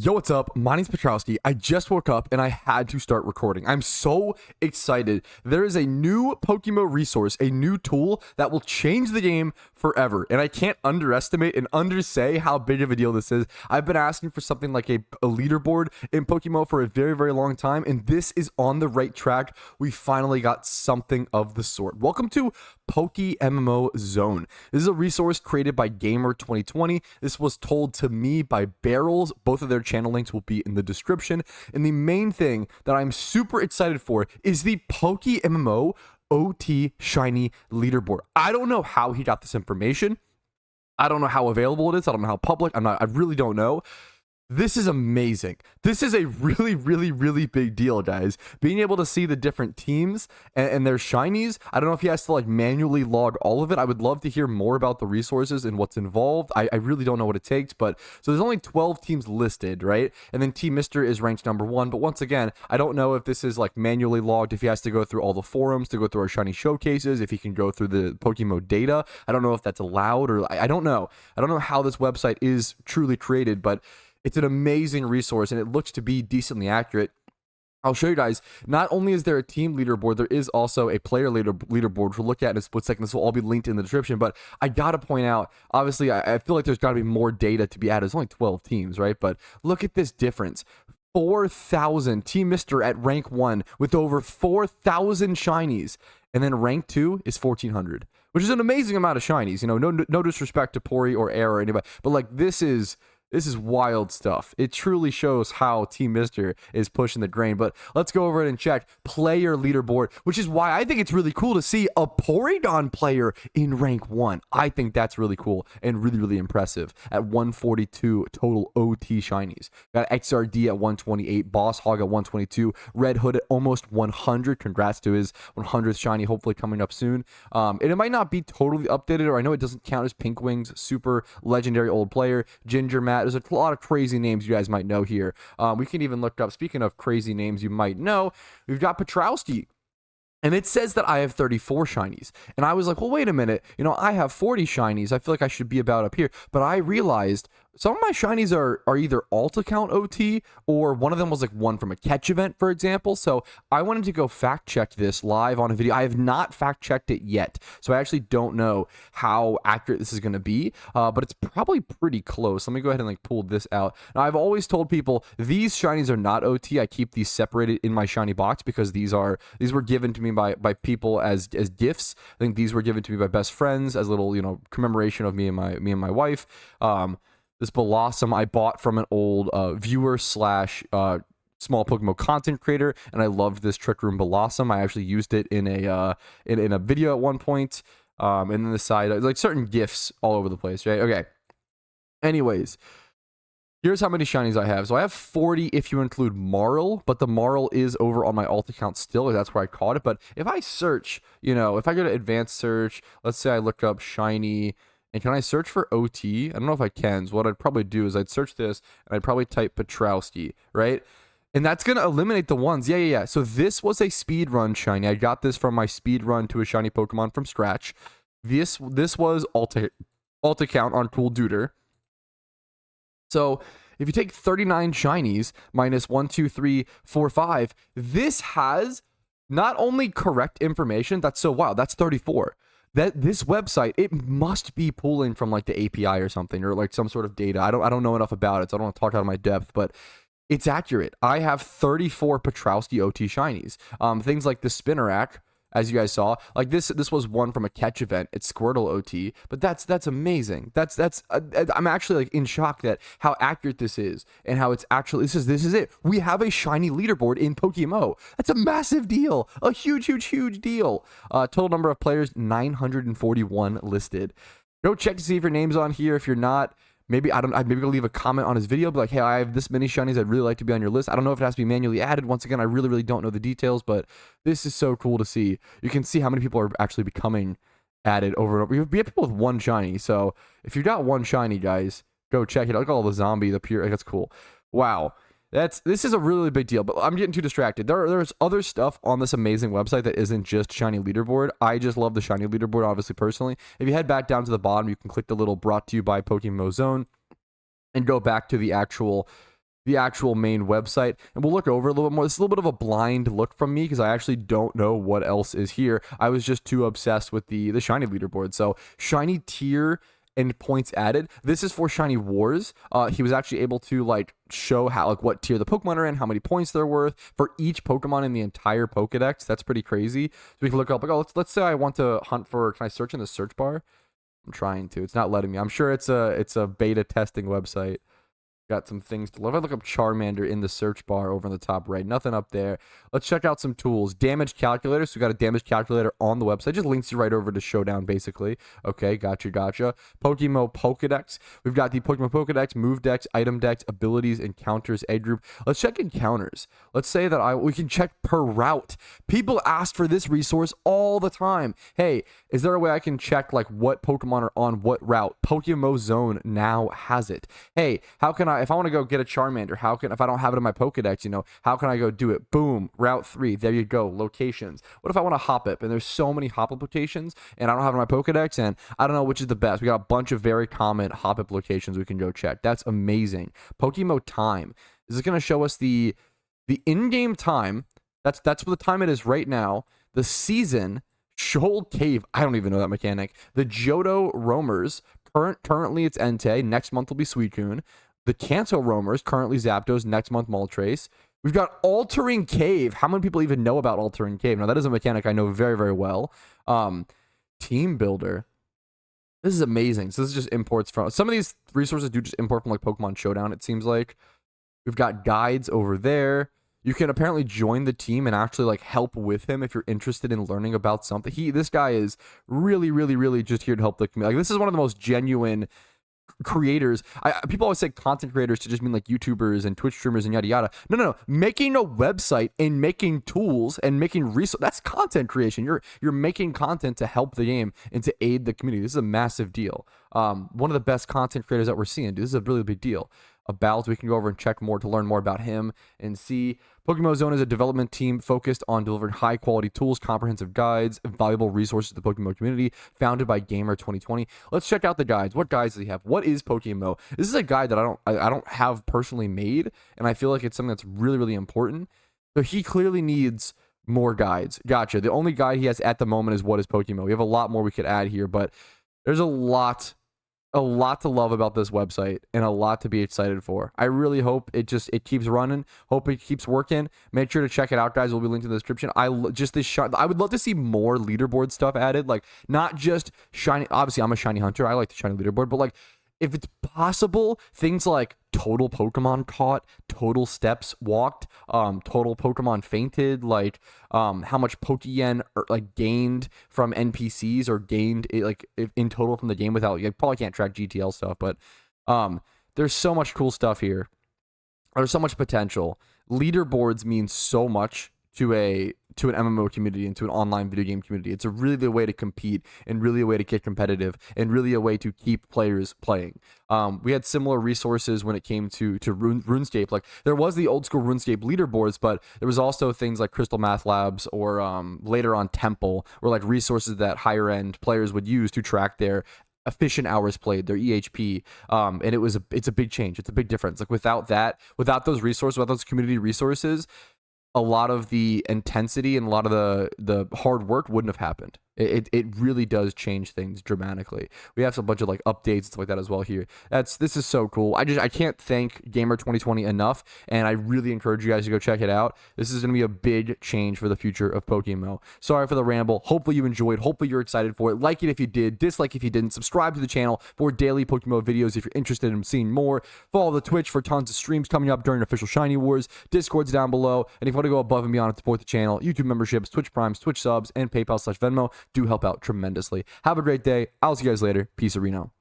Yo, what's up? My name's Patrouski. I just woke up and I had to start recording. I'm so excited. There is a new PokeMMO resource, a new tool that will change the game forever. And I can't underestimate and undersay how big of a deal this is. I've been asking for something like a leaderboard in PokeMMO for a very, very long time, and this is on the right track. We finally got something of the sort. Welcome to PokeMMO Zone. This is a resource created by Gamer 2020. This was told to me by Barrels. Both of their channel links will be in the description. And the main thing that I'm super excited for is the PokeMMO OT Shiny Leaderboard. I don't know how he got this information. I don't know how available it is. I don't know how public. I really don't know. This is amazing. This is a really, really, really big deal, guys. Being able to see the different teams and their shinies. I don't know if he has to like manually log all of it. I would love to hear more about the resources and what's involved. I really don't know what it takes, but so there's only 12 teams listed, right? And then Team Mr. is ranked number 1. But once again, I don't know if this is like manually logged, if he has to go through all the forums to go through our shiny showcases, if he can go through the PokeMMO data. I don't know if that's allowed, or I don't know. I don't know how this website is truly created, but it's an amazing resource, and it looks to be decently accurate. I'll show you guys. Not only is there a team leaderboard, there is also a player leaderboard, which we'll look at in a split second. This will all be linked in the description, but I gotta point out, obviously, I feel like there's gotta be more data to be added. There's only 12 teams, right? But look at this difference. 4,000. Team Mr. at rank 1 with over 4,000 shinies, and then rank 2 is 1,400, which is an amazing amount of shinies. You know, no disrespect to Pori or Air or anybody, but like this is wild stuff. It truly shows how Team Mr. is pushing the grain. But let's go over it and check player leaderboard, which is why I think it's really cool to see a Porygon player in rank 1. I think that's really cool and really, really impressive at 142 total OT shinies. Got XRD at 128, Boss Hog at 122, Red Hood at almost 100. Congrats to his 100th shiny, hopefully coming up soon. And it might not be totally updated, or I know it doesn't count as Pink Wings, super legendary old player. Ginger Matt. There's a lot of crazy names you guys might know here. We can even look up, speaking of crazy names you might know, we've got Patrouski. And it says that I have 34 shinies. And I was like, well, wait a minute. You know, I have 40 shinies. I feel like I should be about up here. But I realized some of my shinies are either alt account OT, or one of them was like one from a catch event, for example. So I wanted to go fact check this live on a video. I have not fact checked it yet, so I actually don't know how accurate this is going to be, but it's probably pretty close. Let me go ahead and like pull this out. Now, I've always told people these shinies are not OT. I keep these separated in my shiny box because these were given to me by people as gifts. I think these were given to me by best friends as little, you know, commemoration of me and my wife. This Blossom I bought from an old viewer slash small PokeMMO content creator, and I loved this Trick Room Blossom. I actually used it in a video at one point. And then the side, like certain gifts all over the place, right? Okay. Anyways, here's how many shinies I have. So I have 40 if you include Marl, but the Marl is over on my alt account still. That's where I caught it. But if I search, you know, if I go to advanced search, let's say I look up shiny. And can I search for OT? I don't know if I can. So what I'd probably do is I'd search this, and I'd probably type Patrouski, right? And that's going to eliminate the ones. Yeah. So this was a speed run shiny. I got this from my speed run to a shiny Pokemon from scratch. This was alt account on Cool Duder. So if you take 39 shinies minus 1, 2, 3, 4, 5, this has not only correct information. That's so wild. That's 34. That this website, it must be pulling from like the API or something, or like some sort of data. I don't know enough about it, so I don't want to talk out of my depth, but it's accurate. I have 34 Patrouski OT shinies. Things like the Spinnerack, as you guys saw, like this was one from a catch event. It's Squirtle OT, but that's amazing. I'm actually like in shock that how accurate this is, and how it's actually this is it. We have a shiny leaderboard in PokeMMO. That's a massive deal, a huge deal. Total number of players 941 listed. Go check to see if your name's on here. If you're not, maybe maybe I'll leave a comment on his video, be like, hey, I have this many shinies. I'd really like to be on your list. I don't know if it has to be manually added. Once again, I really don't know the details, but this is so cool to see. You can see how many people are actually becoming added over and over. We have people with one shiny, so if you've got one shiny, guys, go check it out. Look at all the zombie, the pure, that's cool. Wow. This is a really big deal, but I'm getting too distracted. There's other stuff on this amazing website that isn't just shiny leaderboard. I just love the shiny leaderboard, obviously, personally. If you head back down to the bottom, you can click the little brought to you by PokeMMO Zone and go back to the actual the actual main website, and we'll look over a little bit more. This is a little bit of a blind look from me because I actually don't know what else is here. I was just too obsessed with the shiny leaderboard. So shiny tier and points added. This is for Shiny Wars. He was actually able to like show how like what tier the Pokemon are in, how many points they're worth for each Pokemon in the entire Pokedex. That's pretty crazy. So we can look up like, oh, let's say I want to hunt for. Can I search in the search bar? I'm trying to. It's not letting me. I'm sure it's a beta testing website. Got some things to look. If I look up Charmander in the search bar over in the top right, nothing up there. Let's check out some tools. Damage calculator. So we got a damage calculator on the website. Just links you right over to Showdown, basically. Okay, gotcha. PokeMMO Pokedex. We've got the PokeMMO Pokedex, Move Dex, Item Dex, Abilities, Encounters, Egg Group. Let's check Encounters. Let's say that we can check per route. People ask for this resource all the time. Hey, is there a way I can check like what Pokemon are on what route? PokeMMO Zone now has it. Hey, how can if I want to go get a Charmander, if I don't have it in my Pokedex, how can I go do it? Boom, Route 3, there you go, locations. What if I want to hop it? And there's so many hop up locations, and I don't have it in my Pokedex, and I don't know which is the best. We got a bunch of very common hop up locations we can go check. That's amazing. PokeMMO Time. Is it going to show us the in-game time? That's what the time it is right now. The season, Shoal Cave, I don't even know that mechanic. The Johto Roamers, currently it's Entei, next month will be Suicune. The Kanto Roamers, currently Zapdos, next month Moltres. We've got Altering Cave. How many people even know about Altering Cave? Now, that is a mechanic I know very, very well. Team Builder. This is amazing. So this is just imports from... Some of these resources do just import from like Pokemon Showdown, it seems like. We've got guides over there. You can apparently join the team and actually like help with him if you're interested in learning about something. This guy is really, really, really just here to help the community. Like, this is one of the most genuine creators. People always say content creators to just mean like YouTubers and Twitch streamers and yada yada. No. Making a website and making tools and making resources, that's content creation. You're making content to help the game and to aid the community. This is a massive deal. One of the best content creators that we're seeing, dude. This is a really big deal. We can go over and check more to learn more about him and see. PokeMMO Zone is a development team focused on delivering high quality tools, comprehensive guides, and valuable resources to the Pokemon community, founded by Gamer 2020. Let's check out the guides. What guides does he have? What is PokeMMO? This is a guide that I don't have personally made, and I feel like it's something that's really, really important. So he clearly needs more guides. Gotcha. The only guide he has at the moment is what is PokeMMO. We have a lot more we could add here, but there's a lot to love about this website and a lot to be excited for. I really hope it keeps running. Hope it keeps working. Make sure to check it out, guys. Will be linked in the description. I would love to see more leaderboard stuff added, like not just shiny. Obviously, I'm a shiny hunter. I like the shiny leaderboard, but like if it's possible, things like total Pokemon caught, total steps walked, total Pokemon fainted, like how much Pokeyen like gained from NPCs or gained like in total from the game without, you probably can't track GTL stuff, but there's so much cool stuff here. There's so much potential. Leaderboards mean so much to an MMO community and to an online video game community. It's really the way to compete and really a way to get competitive and really a way to keep players playing. We had similar resources when it came to RuneScape. Like there was the old school RuneScape leaderboards, but there was also things like Crystal Math Labs or later on Temple, or like resources that higher end players would use to track their efficient hours played, their EHP, and it's a big change. It's a big difference. Like without those resources, without those community resources, a lot of the intensity and a lot of the hard work wouldn't have happened. It really does change things dramatically. We have a bunch of like updates and stuff like that as well here. This is so cool. I can't thank Gamer 2020 enough, and I really encourage you guys to go check it out. This is going to be a big change for the future of PokeMMO. Sorry for the ramble. Hopefully you enjoyed. Hopefully you're excited for it. Like it if you did. Dislike if you didn't. Subscribe to the channel for daily PokeMMO videos if you're interested in seeing more. Follow the Twitch for tons of streams coming up during official Shiny Wars. Discord's down below. And if you want to go above and beyond and support the channel, YouTube memberships, Twitch Primes, Twitch subs, and PayPal/Venmo do help out tremendously. Have a great day. I'll see you guys later. Peace, Reno.